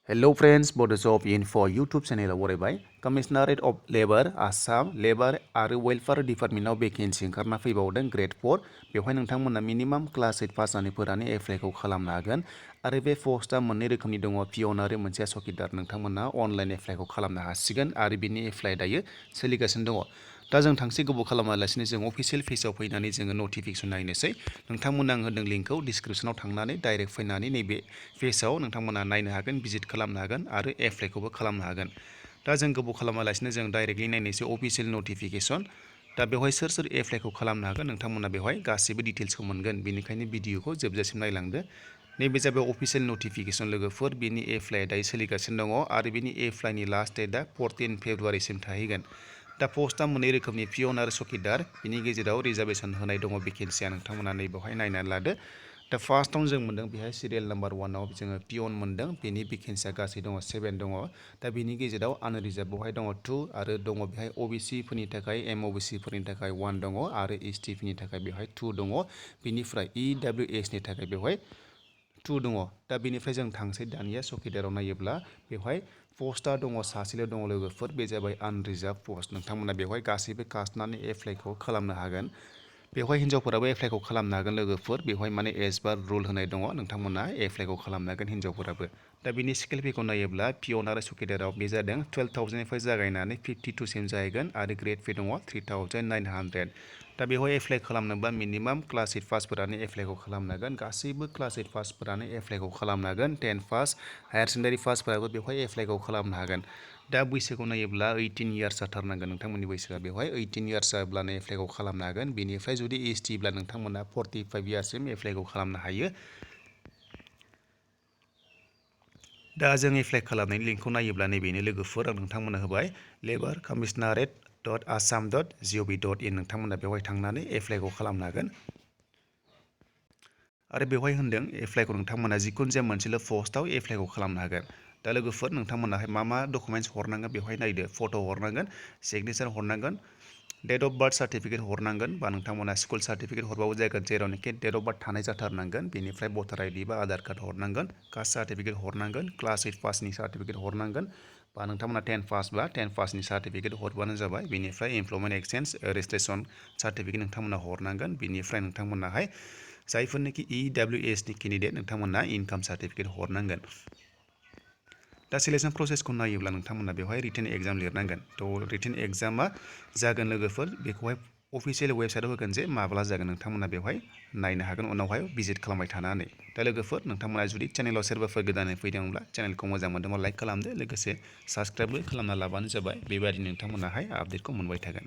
Hello friends, बड job info YouTube चेनेलाव बरायबाय। Commissionerate of labour Assam labour आरो वेलफेयार डिपार्टमेन्टआव भेकेन्सि ओंखारना फैबावदों ग्रेड 4 बेवहाय नोंथांमोना मिनिमाम क्लास 8 पास जानायफोरानो एप्लाइखौ खालामनो हागोन आरो बे पस्टआ मोननै रोखोमनि दङ पियन आरो मोनसेया चकिदार नोंथांमोना अनलाइन एप्लाइखौ खालामनो हासिगोन आरो बिनि एप्लाइ दायो सोलिगासिनो दङ। दा जों थांसे गोबाव खालामालासिनो जों अफिसियेल पेजआव फैनानै जोङो नटिफिकेसन नायनोसै। नोंथांमोना आं होदों लिंकखौ डिसक्रिपसनाव थांनानै डाइरेक्ट फैनानै नैबे पेजआव नोंथांमोना नायनो हागोन भिजिट खालामनो हागोन आरो एप्लाइखौबो खालामनो हागोन। दा जों गोबाव खालामालासिनो जों डाइरेक्टलि नायनोसै अफिसियेल नटिफिकेसन। दा बेवहाय सोर सोर एप्लाइखौ खालामनो हागोन नोंथांमोना बेवहाय गासैबो डिटेल्सखौ मोनगोन बेनिखायनो भिडिअखौ जोबजासिम नायलांदो। नैबे जाबाय अफिसियेल नटिफिकेसन लोगोफोर बिनि एप्लाइआ दायो सोलिगासिनो दङ आरो बिनि एप्लाइनि लास्ट डेटआ 14 फेब्रुवारिसिम थाहैगोन। दा पस्टआ मोननै रोखोमनि पियन आरो चकिदार बिनि गेजेराव रिजार्भेसन होनाय दङ भेकेन्सिया नोंथांमोना नैबेवहाय नायनानै लादो। दा फार्स्टआवनो जों मोन्दों बेहाय सिरियेल नाम्बार 1आव जोङो पियन मोन्दों बेनि भेकेन्सिया गासै दङ 7 दङ। दा बिनि गेजेराव आनरिजार्भ बेवहाय दङ 2 आरो दङ बेहाय अबिसि फोरनि थाखाय एमअबिसि फोरनि थाखाय 1 दङ आरो एसटि फोरनि थाखाय बेवहाय 2 दङ। बिनिफ्राय इडब्लिउएस नि थाखाय बेवहाय 2 दङ। दा बेनिफ्राय जों थांसै दानिया चकिदाराव नायोब्ला बेवहाय पस्टआ दङ सासेल' दङ लोगोफोर बे जाबाय आनरिजार्भ पस्ट नोंथांमोना बेवहाय गासैबो कास्टनानो एप्लाइखौ खालामनो हागोन। बेवहाय हिन्जावफोराबो एप्लाइखौ खालामनो हागोन लोगोफोर बेवहाय माने एज बार रुल होनाय दङ नोंथांमोना एप्लाइखौ खालामनो हागोन हिन्जावफोराबो। दा बिनि स्केल पेखौ नायोब्ला पियन आरो चकिदाराव बे जादों 12,000 निफ्राय जागायनानै 52 सिम जाहैगोन आरो ग्रेड पे दङ 3,900। दा बेवहाय एप्लाइ खालामनोबा मिनिमाम क्लास 8 पासफोरानो एप्लाइखौ खालामनो हागोन गासैबो क्लास 8 पासफोरानो एप्लाइखौ खालामनो हागोन 10 पास हायार सेकेन्डारि पासफोराबो बेवहाय एप्लाइखौ खालामनो हागोन। दा बैसोखौ नायोब्ला 18 इयार्स जाथारनांगोन नोंथांमोननि बैसोआ बेवहाय 18 इयार्स जाब्लानो एप्लाइखौ खालामनो हागोन। बेनिफ्राय जुदि एसटि ब्ला नोंथांमोना 45 इयार्ससिम एप्लाइखौ खालामनो हायो। दा जों एप्लाइ खालामनायनि लिंकखौ नायोब्ला नैबेनो लोगोफोर आं नोंथांमोननो होबाय laborcommissariat.assam.gov.in नोंथांमोना बेवहाय थांनानै एप्लाइखौ खालामनो हागोन। आरो बेवहाय होनदों एप्लाइखौ नोंथांमोना जिखुनु जाया मोनसेल' पस्टआव एप्लाइखौ खालामनो हागोन। दा लोगोफोर नोंथांमोनाहाय मा डकुमेन्ट्स हरनांगोन बेवहाय नायदो फट' हरनांगोन सिगनेचार हरनांगोन डेट अफ बार्थ सार्टिफिकेट हरनांगोन बा नोंथांमोना स्कुल सार्टिफिकेट हरबाबो जागोन जेरावनोखि डेट अफ बार्थ थानाय जाथारनांगोन। बेनिफ्राय भटार आइडि बा आधार कार्ड हरनांगोन कास्ट सार्टिफिकेट हरनांगोन क्लास 8 पासनि सार्टिफिकेट हरनांगोन बा नोंथांमोना 10 पासब्ला 10 पासनि सार्टिफिकेट हरबानो जाबाय। बेनिफ्राय इमप्लयमेन्ट एक्सचेन्ज रेजिस्ट्रेसन सार्टिफिकेट नोंथांमोना हरनांगोन। बेनिफ्राय नोंथांमोनाहाय जायफोरनोखि इडब्लिउएस नि केन्डिडेट नोंथांमोना इनकाम सार्टिफिकेट हरनांगोन। दा सिलेक्सन प्रसेसखौ नायोब्ला नोंथांमोना बेवहाय रिटेन एग्जाम लिरनांगोन। थ' रिटेन एग्जामा जागोन लोगोफोर बेखौहाय अफिसियेल वेबसाइटआव होगोन जे माब्ला जागोन नोंथांमोना बेवहाय नायनो हागोन उनावहाय भिजिट खालामबाय थानानै। दा लोगोफोर नोंथांमोना जुदि चेनेलाव सोरबाफोर गोदानै फैदोंब्ला चेनेलखौ मोजां मोनदोंबा लाइक खालामदो लोगोसे साबस्क्राइबबो खालामना लाबानो जाबाय। बेबायदि नोंथांमोनाहाय आपडेटखौ मोनबाय थागोन।